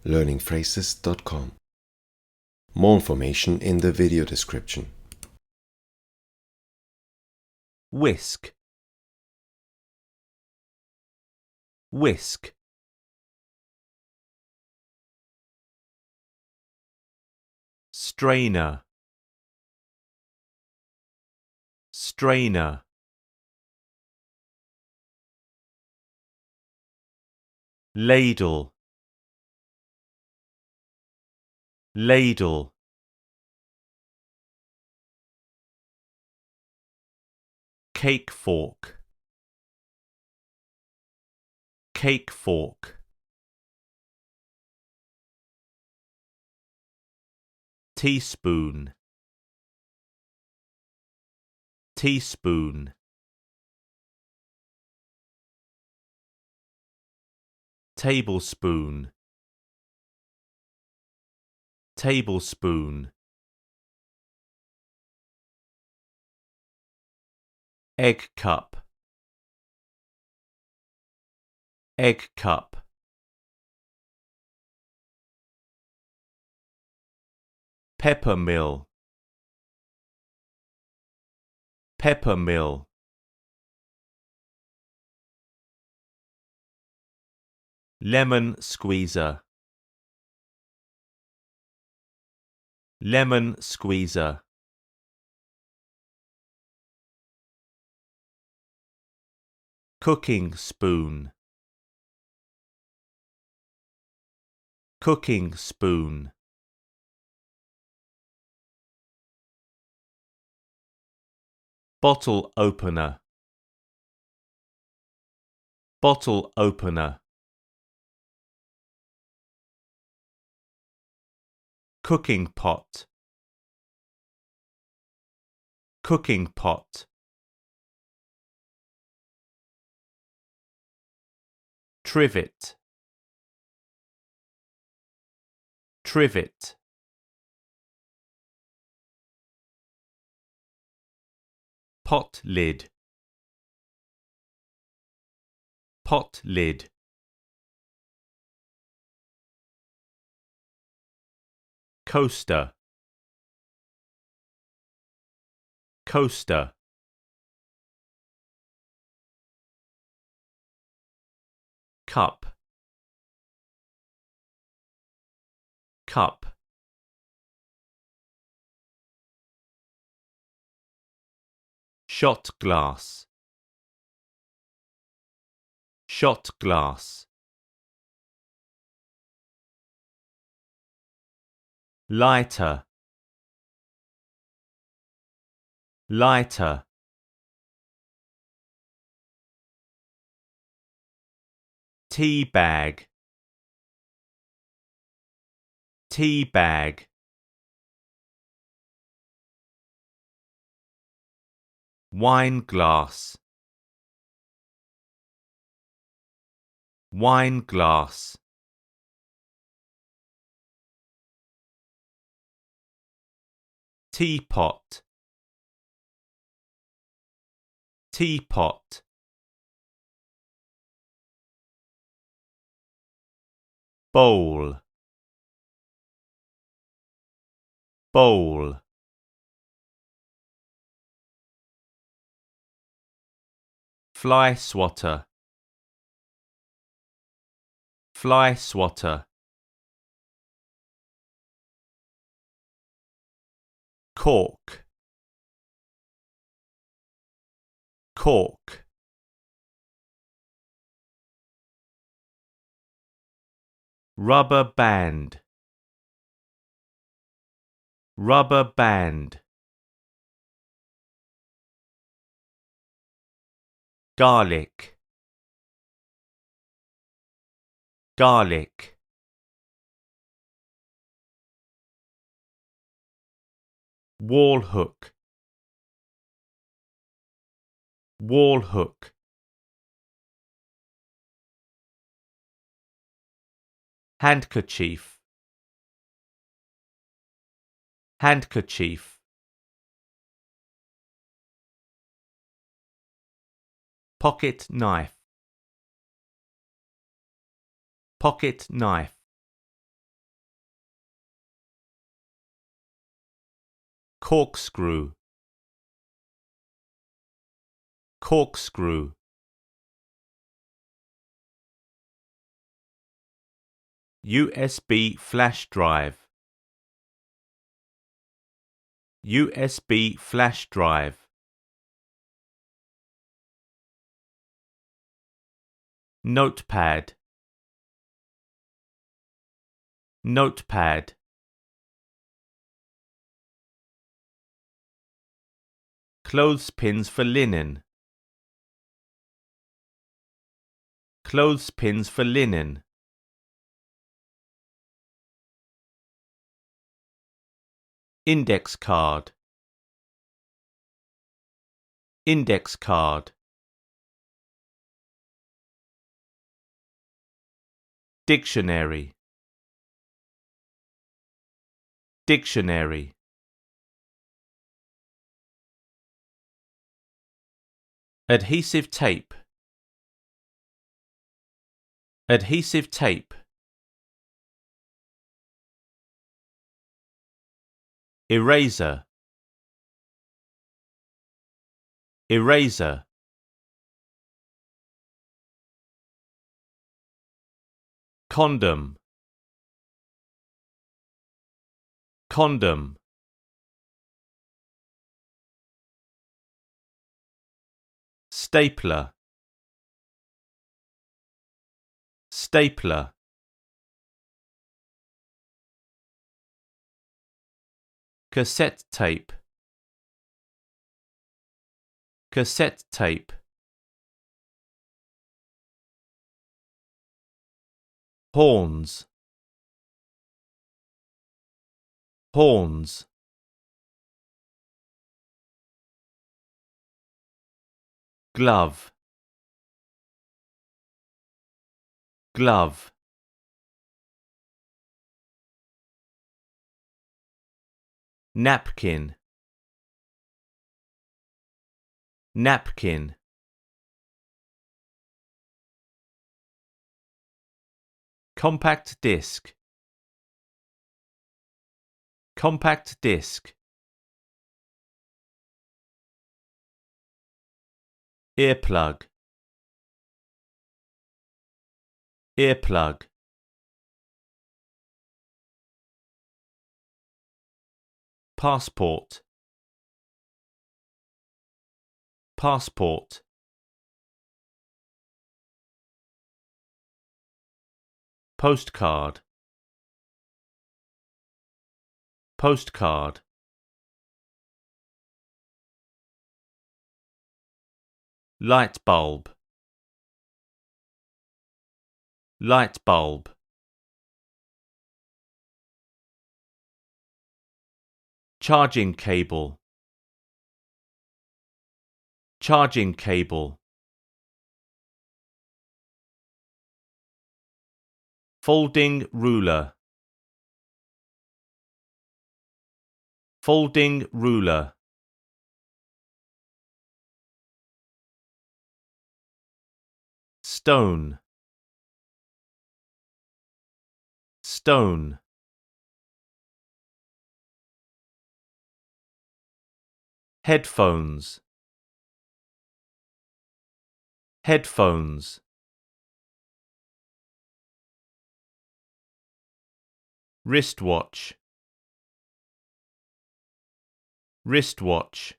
learningphrases.com. More information in the video description. Whisk, whisk. Strainer, strainer. Ladle, ladle. Cake fork, cake fork. Teaspoon, teaspoon. Tablespoon, tablespoon. Egg cup, egg cup. Peppermill, peppermill. Lemon squeezer, lemon squeezer. Cooking spoon, cooking spoon. Bottle opener, bottle opener. Cooking pot, cooking pot. Trivet, trivet. Pot lid, pot lid. Coaster, coaster. Cup, cup. Shot glass, shot glass. Lighter, lighter. Tea bag, tea bag. Wine glass, wine glass. Teapot, teapot. Bowl, bowl. Fly swatter, fly swatter. Cork, cork. Rubber band, rubber band. Garlic, garlic. Wall hook, wall hook. Handkerchief, handkerchief. Pocket knife, pocket knife. corkscrew, corkscrew. USB flash drive, USB flash drive. Notepad, notepad. Clothespins for linen, clothespins for linen. Index card, index card. Dictionary, dictionary. Adhesive tape, adhesive tape. Eraser, eraser. Condom, condom. Stapler, stapler. Cassette tape, cassette tape. Horns, horns. Glove, glove. Napkin, napkin. Compact disc, compact disc. Earplug, earplug. Passport, passport. Postcard, postcard. Light bulb, light bulb. Charging cable, charging cable. Folding ruler, folding ruler. Stone, stone. Headphones, headphones. Wristwatch, wristwatch.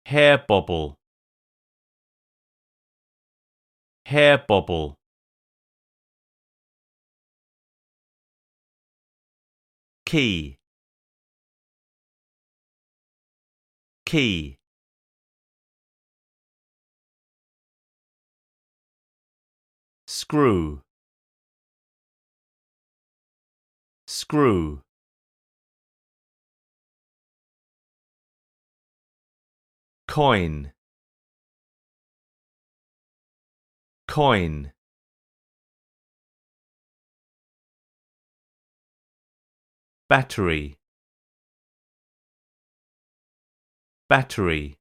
Hair bobble, hair bobble. Key, key. Screw, screw. Coin, coin. Battery, battery.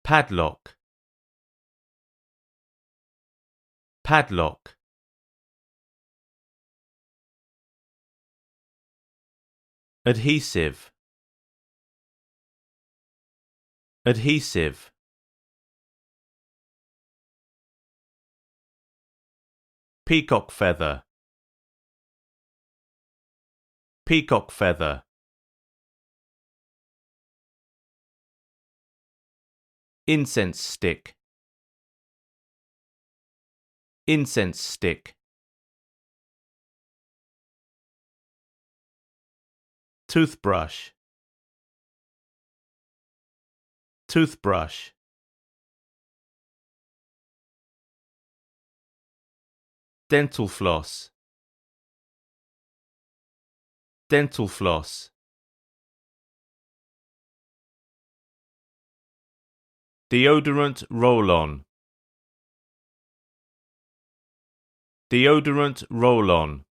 Padlock, padlock, adhesive, adhesive, peacock feather, peacock feather, incense stick, incense stick, toothbrush, toothbrush, dental floss, dental floss, deodorant roll-on, deodorant roll-on,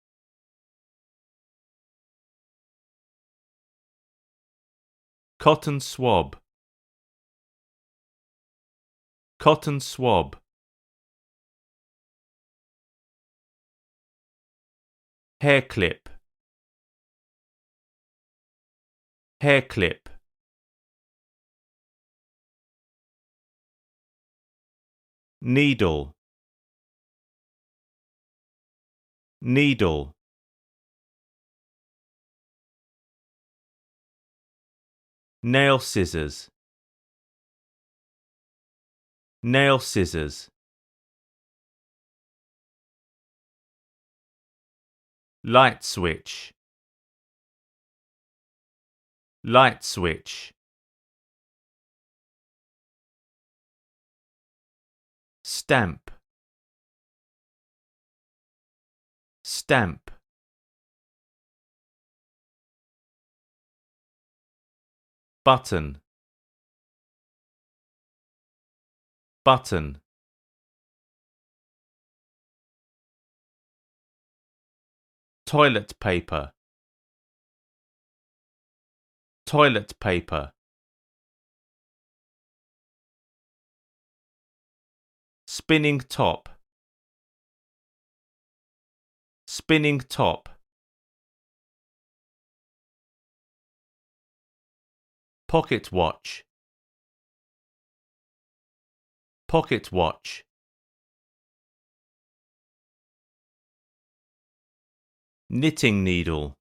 cotton swab, cotton swab, hair clip, hair clip, needle, needle, nail scissors, nail scissors, light switch, light switch, stamp, stamp, button, button, toilet paper, toilet paper, spinning top, spinning top, pocket watch, pocket watch, knitting needle,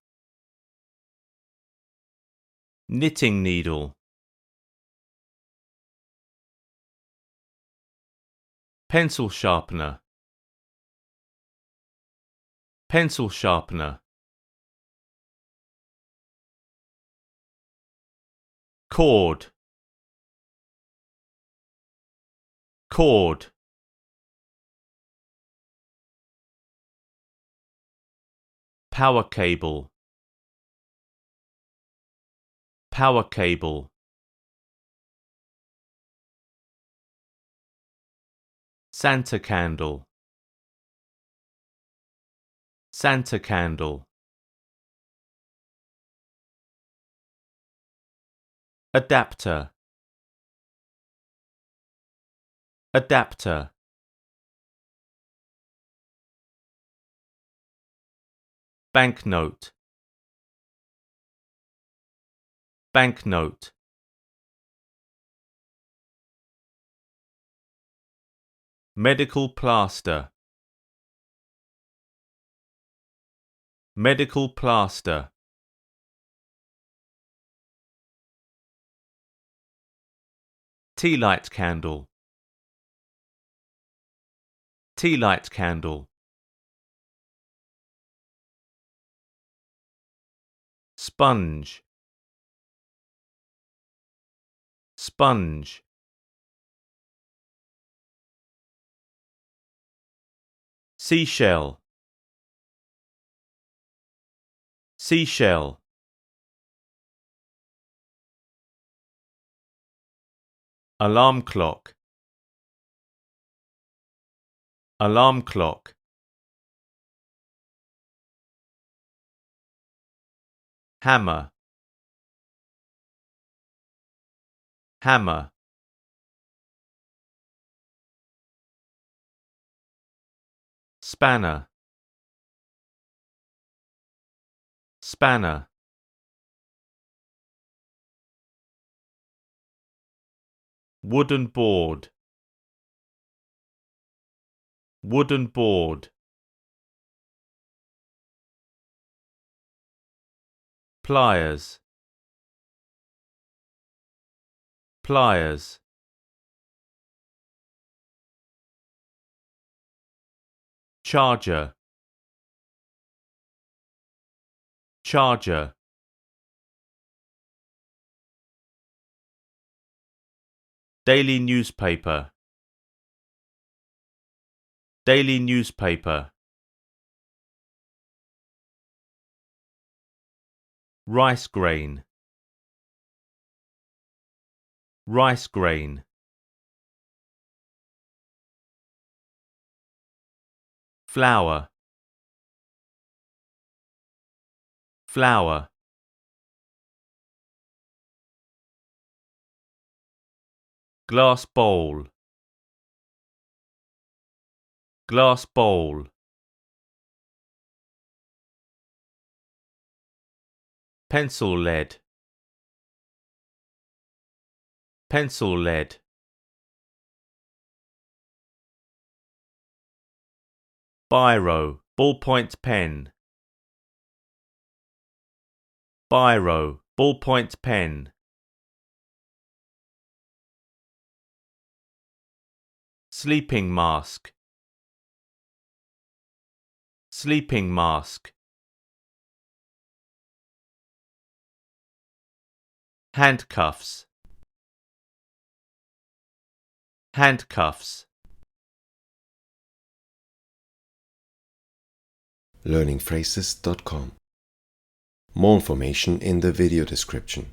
knitting needle, pencil sharpener, pencil sharpener, cord, cord, power cable, power cable, Santa candle, Santa candle, adapter, adapter, banknote, banknote, medical plaster, medical plaster, tea light candle, tea light candle, sponge, sponge, seashell, seashell, alarm clock, alarm clock, hammer, hammer, spanner, spanner. Wooden board, wooden board. Pliers, pliers. Charger, charger. Daily newspaper, daily newspaper. Rice grain, rice grain. Flour, flour. Glass bowl, glass bowl. Pencil lead, pencil lead. Biro, ballpoint pen, biro, ballpoint pen. Sleeping mask, sleeping mask. Handcuffs, handcuffs. learningphrases.com. More information in the video description.